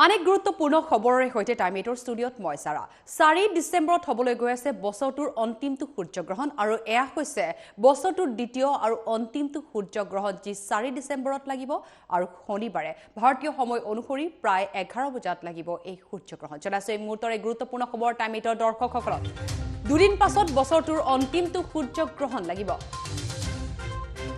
আন এক গুৰুত্বপূৰ্ণ খবৰৰে সৈতে টাইম 8 ষ্টুডিঅ'ত মই সাৰা 4 ডিচেম্বৰত হ'বলৈ গৈ আছে বছৰটোৰ অন্তিমটো সূৰ্যগ্ৰহণ আৰু এয়া হৈছে বছৰটোৰ দ্বিতীয় আৰু অন্তিমটো সূৰ্যগ্ৰহণ যি 4 ডিচেম্বৰত লাগিব আৰু শনিবাৰে ভাৰতীয় সময় অনুসৰি প্ৰায় 11 বজাত লাগিব এই সূৰ্যগ্ৰহণ জনাইছো এই মুহূৰ্তৰ এই গুৰুত্বপূৰ্ণ খবৰ টাইম 8 দৰ্শকসকলক দুদিন পাছত বছৰটোৰ অন্তিমটো সূৰ্যগ্ৰহণ লাগিব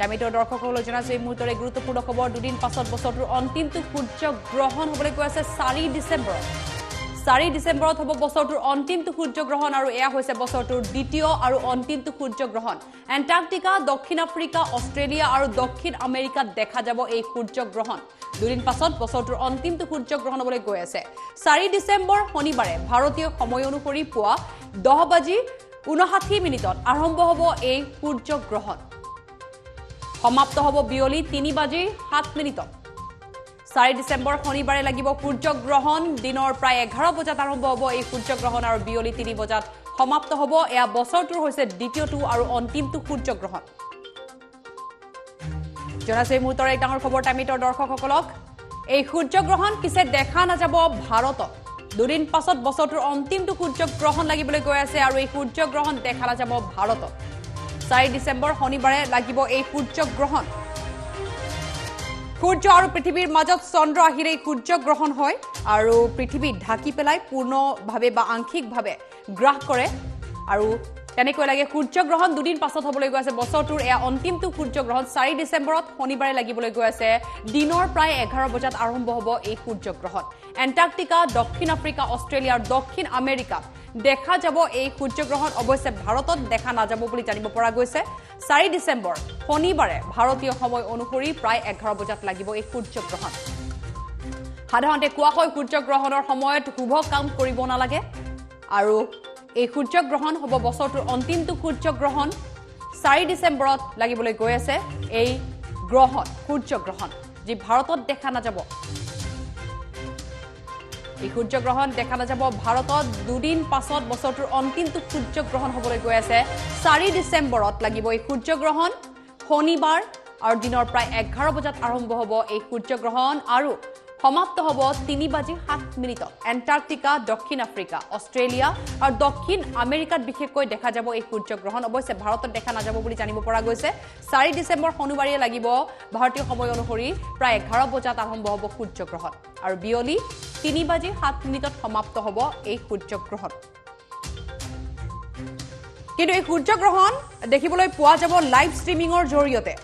টাইমিটৰ দৰ্শকসকলক জনাইছো এই মুহূৰ্তৰ এই গুৰুত্বপূৰ্ণ খবৰ দুদিন পাছত বছৰটোৰ অন্তিমটো সূৰ্যগ্ৰহণ হ'বলৈ গৈ আছে 4 ডিচেম্বৰত 4 ডিচেম্বৰত হ'ব বছৰটোৰ অন্তিমটো সূৰ্যগ্ৰহণ আৰু এয়া হৈছে বছৰটোৰ দ্বিতীয় আৰু অন্তিমটো সূৰ্যগ্ৰহণ এণ্টাৰ্কটিকা দক্ষিণ আফ্ৰিকা অষ্ট্ৰেলিয়া আৰু দক্ষিণ আমেৰিকাত দেখা যাব এই সূৰ্যগ্ৰহণ দুদিন পাছত বছৰটোৰ অন্তিমটো সূৰ্যগ্ৰহণ হ'বলৈ গৈ আছে 4 ডিচেম্বৰ শনিবাৰে ভাৰতীয় সময় অনুসৰি পুৱা 10:59 আৰম্ভ হ'ব এই সূৰ্যগ্ৰহণ সমাপ্ত হ'ব বিয়লি 3:07 4 ডিচেম্বৰ শনিবাৰে লাগিব সূৰ্যগ্ৰহণ দিনৰ প্ৰায় 11 বজাত আৰম্ভ হ'ব এই সূৰ্যগ্ৰহণ আৰু বিয়লি 3 বজাত সমাপ্ত হ'ব এয়া বছৰটোৰ হৈছে দ্বিতীয়টো আৰু অন্তিমটো সূৰ্যগ্ৰহণ জনাইছো এই মুহূৰ্তৰ এক ডাঙৰ খবৰ টাইমিটৰ দৰ্শকসকলক এই সূৰ্যগ্ৰহণ পিছে দেখা নাযাব ভাৰতত দুদিন পাছত বছৰটোৰ অন্তিমটো সূৰ্যগ্ৰহণ লাগিবলৈ গৈ আছে আৰু এই সূৰ্যগ্ৰহণ দেখা নাযাব ভাৰতত 4 ডিচেম্বৰ শনিবাৰে লাগিব এই সূৰ্যগ্ৰহণ সূৰ্য আৰু পৃথিৱীৰ মাজত চন্দ্ৰ আহিলে সূৰ্যগ্ৰহণ হয় আৰু পৃথিৱী ঢাকি পেলাই পূৰ্ণভাৱে বা আংশিকভাৱে গ্ৰাস কৰে আৰু তেনেকৈ লাগে সূৰ্যগ্ৰহণ দুদিন পাছত হ'বলৈ গৈ আছে বছৰটোৰ এয়া অন্তিমটো সূৰ্যগ্ৰহণ 4 ডিচেম্বৰত শনিবাৰে লাগিবলৈ গৈ আছে দিনৰ প্ৰায় 11 বজাত আৰম্ভ হ'ব এই সূৰ্যগ্ৰহণ এণ্টাৰ্কটিকা দক্ষিণ আফ্ৰিকা অষ্ট্ৰেলিয়া আৰু দক্ষিণ আমেৰিকা দেখা যাব এই সূৰ্যগ্ৰহণ অৱশ্যে ভাৰতত দেখা নাযাব বুলি জানিব পৰা গৈছে 4 ডিচেম্বৰ শনিবাৰে ভাৰতীয় সময় অনুসৰি প্ৰায় 11 বজাত লাগিব এই সূৰ্যগ্ৰহণ সাধাৰণতে কোৱা হয় সূৰ্যগ্ৰহণৰ সময়ত শুভ কাম কৰিব নালাগে আৰু এই সূৰ্যগ্ৰহণ হ'ব বছৰটোৰ অন্তিমটো সূৰ্যগ্ৰহণ 4 ডিচেম্বৰত লাগিবলৈ গৈ আছে এই গ্ৰহণ সূৰ্যগ্ৰহণ যি ভাৰতত দেখা নাযাব এই সূৰ্যগ্ৰহণ দেখা নাযাব ভাৰতত দুদিন পাছত বছৰটোৰ অন্তিমটো সূৰ্যগ্ৰহণ হ'বলৈ গৈ আছে 4 ডিচেম্বৰত লাগিব এই সূৰ্যগ্ৰহণ শনিবাৰ আৰু দিনৰ প্ৰায় 11 বজাত আৰম্ভ হ'ব এই সূৰ্যগ্ৰহণ আৰু সমাপ্ত হ'ব 3:07 এণ্টাৰ্কটিকা দক্ষিণ আফ্ৰিকা অষ্ট্ৰেলিয়া আৰু দক্ষিণ আমেৰিকাত বিশেষকৈ দেখা যাব এই সূৰ্যগ্ৰহণ অৱশ্যে ভাৰতত দেখা নাযাব বুলি জানিব পৰা গৈছে 4 ডিচেম্বৰ শনিবাৰে লাগিব ভাৰতীয় সময় অনুসৰি প্ৰায় 11 বজাত আৰম্ভ হ'ব সূৰ্যগ্ৰহণ আৰু বিয়লি 3:07 সমাপ্ত হ'ব এই সূৰ্যগ্ৰহণ কিন্তু এই সূৰ্যগ্ৰহণ দেখিবলৈ পোৱা যাব লাইভ ষ্ট্ৰীমিঙৰ জৰিয়তে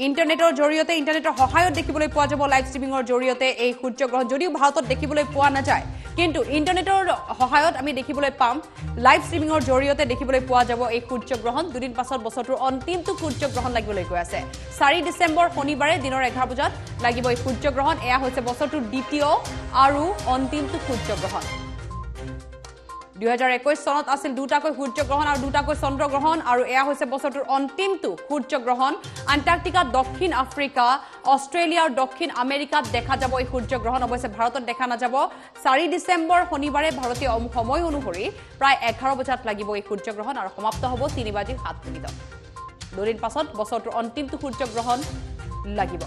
ইন্টাৰনেটৰ জৰিয়তে ইন্টাৰনেটৰ সহায়ত দেখিবলৈ পোৱা যাব লাইভ ষ্ট্ৰীমিঙৰ জৰিয়তে এই সূৰ্যগ্ৰহণ যদিও ভাৰতত দেখিবলৈ পোৱা নাযায় কিন্তু ইন্টাৰনেটৰ সহায়ত আমি দেখিবলৈ পাম লাইভ ষ্ট্ৰীমিঙৰ জৰিয়তে দেখিবলৈ পোৱা যাব এই সূৰ্যগ্ৰহণ দুদিন পাছত বছৰটোৰ অন্তিমটো সূৰ্যগ্ৰহণ লাগিবলৈ গৈ আছে 4 ডিচেম্বৰ শনিবাৰে দিনৰ 11 বজাত লাগিব এই সূৰ্যগ্ৰহণ এয়া হৈছে বছৰটোৰ দ্বিতীয় আৰু অন্তিমটো সূৰ্যগ্ৰহণ 2021 চনত আছিল দুটাকৈ সূৰ্যগ্ৰহণ আৰু দুটাকৈ চন্দ্ৰগ্ৰহণ আৰু এয়া হৈছে বছৰটোৰ অন্তিমটো সূৰ্যগ্ৰহণ এণ্টাৰ্কটিকা দক্ষিণ আফ্ৰিকা অষ্ট্ৰেলিয়া আৰু দক্ষিণ আমেৰিকাত দেখা যাব এই সূৰ্যগ্ৰহণ অৱশ্যে ভাৰতত দেখা নাযাব 4 ডিচেম্বৰ শনিবাৰে ভাৰতীয় সময় অনুসৰি প্ৰায় 11 বজাত লাগিব এই সূৰ্যগ্ৰহণ আৰু সমাপ্ত হ'ব 3:07 দুদিন পাছত বছৰটোৰ অন্তিমটো সূৰ্যগ্ৰহণ লাগিব